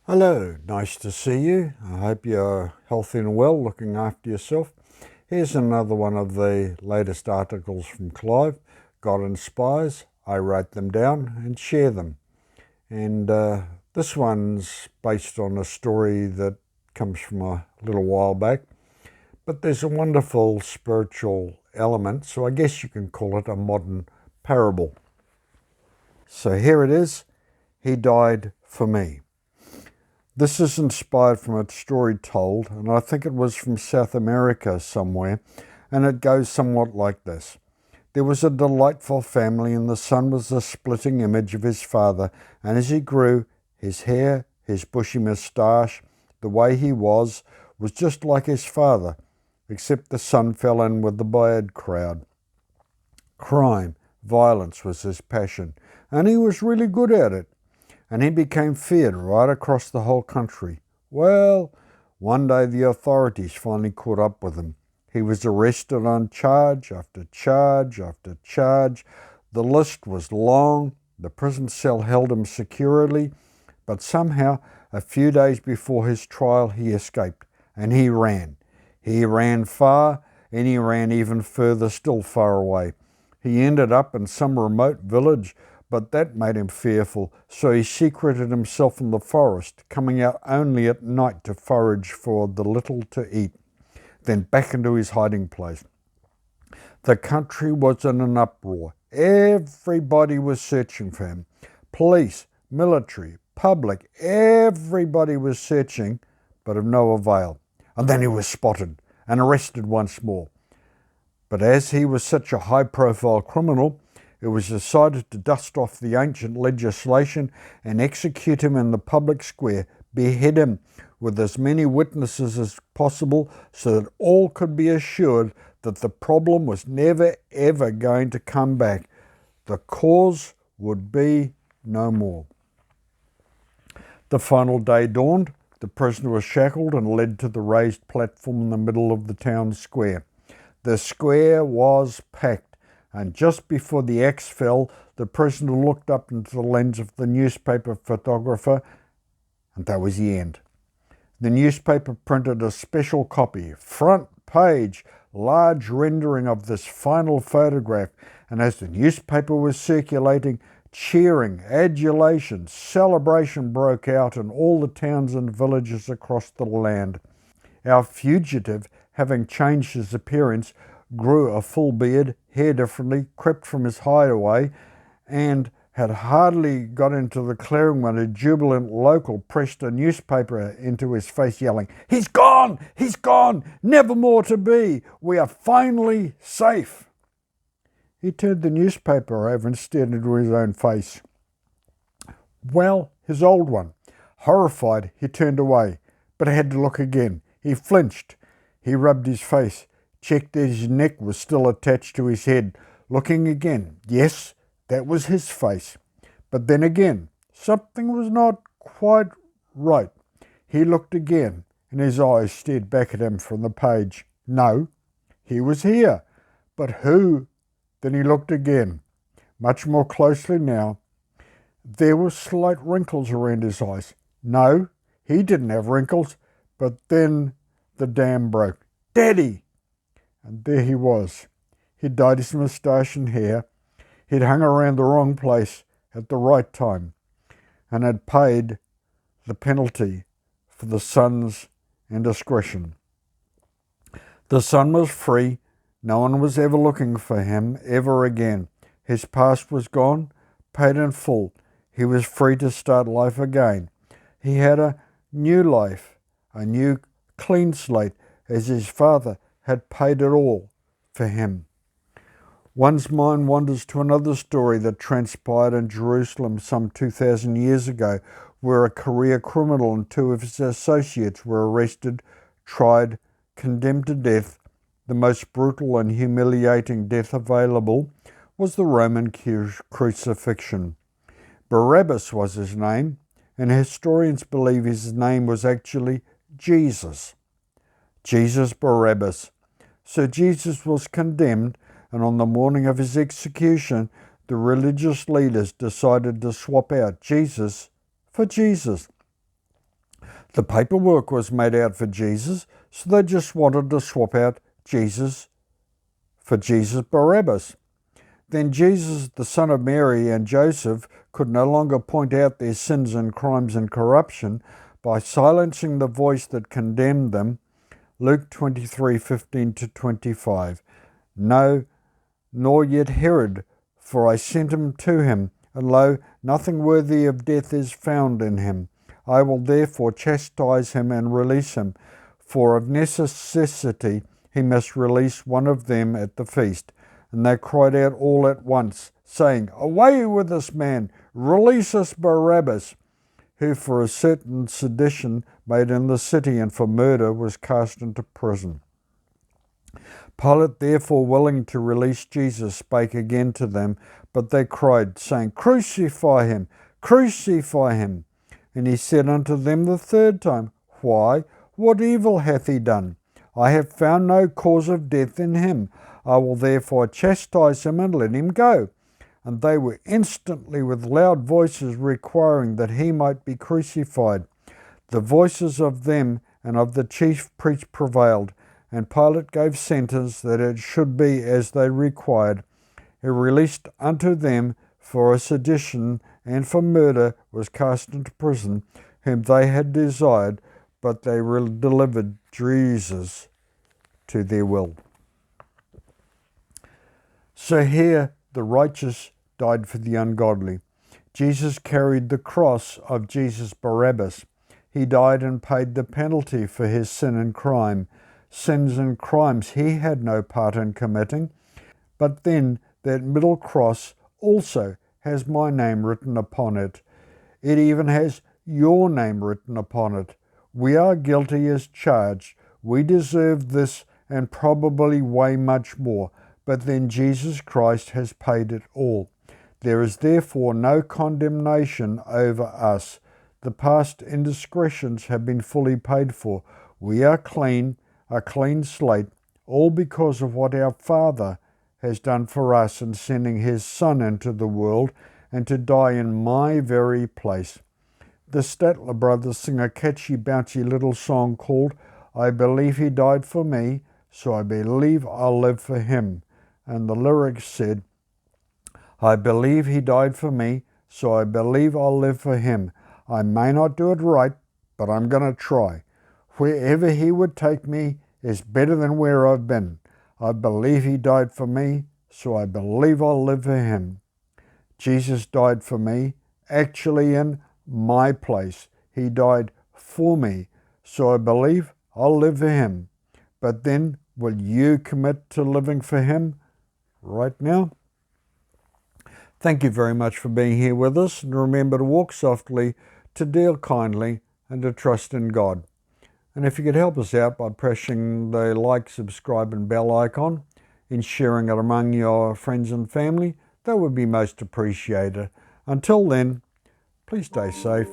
Hello, nice to see you. I hope you're healthy and well, looking after yourself. Here's another one of the latest articles from Clive. God inspires. I write them down and share them. And this one's based on a story that comes from a little while back. But there's a wonderful spiritual element, so I guess you can call it a modern parable. So here it is. He died for me. This is inspired from a story told, and I think it was from South America somewhere, and it goes somewhat like this. There was a delightful family, and the son was the splitting image of his father, and as he grew, his hair, his bushy moustache, the way he was just like his father, except the son fell in with the bad crowd. Crime, violence was his passion, and he was really good at it. And he became feared right across the whole country. Well, one day the authorities finally caught up with him. He was arrested on charge after charge after charge. The list was long. The prison cell held him securely, but somehow, a few days before his trial, he escaped, and he ran. He ran far, and he ran even further, still far away. He ended up in some remote village, but that made him fearful, so he secreted himself in the forest, coming out only at night to forage for the little to eat, then back into his hiding place. The country was in an uproar. Everybody was searching for him. Police, military, public, everybody was searching, but of no avail. And then he was spotted and arrested once more. But as he was such a high-profile criminal, it was decided to dust off the ancient legislation and execute him in the public square, behead him with as many witnesses as possible so that all could be assured that the problem was never ever going to come back. The cause would be no more. The final day dawned. The prisoner was shackled and led to the raised platform in the middle of the town square. The square was packed, and just before the axe fell, the prisoner looked up into the lens of the newspaper photographer, and that was the end. The newspaper printed a special copy, front page, large rendering of this final photograph, and as the newspaper was circulating, cheering, adulation, celebration broke out in all the towns and villages across the land. Our fugitive, having changed his appearance, grew a full beard, hair differently, crept from his hideaway, and had hardly got into the clearing when a jubilant local pressed a newspaper into his face, yelling, "He's gone! He's gone! Never more to be! We are finally safe!" He turned the newspaper over and stared into his own face. Well, his old one. Horrified, he turned away, but had to look again. He flinched. He rubbed his face, checked that his neck was still attached to his head, looking again. Yes, that was his face. But then again, something was not quite right. He looked again, and his eyes stared back at him from the page. No, he was here. But who? Then he looked again, much more closely now. There were slight wrinkles around his eyes. No, he didn't have wrinkles, but then the dam broke. "Daddy!" And there he was. He'd dyed his moustache and hair. He'd hung around the wrong place at the right time and had paid the penalty for the son's indiscretion. The son was free. No one was ever looking for him ever again. His past was gone, paid in full. He was free to start life again. He had a new life, a new clean slate, as his father had paid it all for him. One's mind wanders to another story that transpired in Jerusalem some 2,000 years ago, where a career criminal and two of his associates were arrested, tried, condemned to death. The most brutal and humiliating death available was the Roman crucifixion. Barabbas was his name, and historians believe his name was actually Jesus. Jesus Barabbas. So Jesus was condemned, and on the morning of his execution, the religious leaders decided to swap out Jesus for Jesus. The paperwork was made out for Jesus, so they just wanted to swap out Jesus for Jesus Barabbas. Then Jesus, the son of Mary and Joseph, could no longer point out their sins and crimes and corruption by silencing the voice that condemned them. Luke 23:15-25. No, nor yet Herod, for I sent him to him, and lo, nothing worthy of death is found in him. I will therefore chastise him and release him, for of necessity he must release one of them at the feast. And they cried out all at once, saying, Away with this man! Release us Barabbas! Who for a certain sedition made in the city and for murder was cast into prison. Pilate, therefore, willing to release Jesus, spake again to them, but they cried, saying, Crucify him! Crucify him! And he said unto them the third time, Why? What evil hath he done? I have found no cause of death in him. I will therefore chastise him and let him go. And they were instantly with loud voices requiring that he might be crucified. The voices of them and of the chief priests prevailed, and Pilate gave sentence that it should be as they required. He released unto them for a sedition and for murder was cast into prison, whom they had desired, but they delivered Jesus to their will. So here the righteous died for the ungodly. Jesus carried the cross of Jesus Barabbas. He died and paid the penalty for his sin and crime. Sins and crimes he had no part in committing. But then that middle cross also has my name written upon it. It even has your name written upon it. We are guilty as charged. We deserve this and probably way much more. But then Jesus Christ has paid it all. There is therefore no condemnation over us. The past indiscretions have been fully paid for. We are clean, a clean slate, all because of what our Father has done for us in sending his Son into the world and to die in my very place. The Statler brothers sing a catchy, bouncy little song called I Believe He Died for Me, so I believe I'll live for him. And the lyrics said, I believe he died for me, so I believe I'll live for him. I may not do it right, but I'm going to try. Wherever he would take me is better than where I've been. I believe he died for me, so I believe I'll live for him. Jesus died for me, actually in my place. He died for me, so I believe I'll live for him. But then, will you commit to living for him right now? Thank you very much for being here with us, and remember to walk softly, to deal kindly, and to trust in God. And if you could help us out by pressing the like, subscribe and bell icon and sharing it among your friends and family, that would be most appreciated. Until then, please stay safe.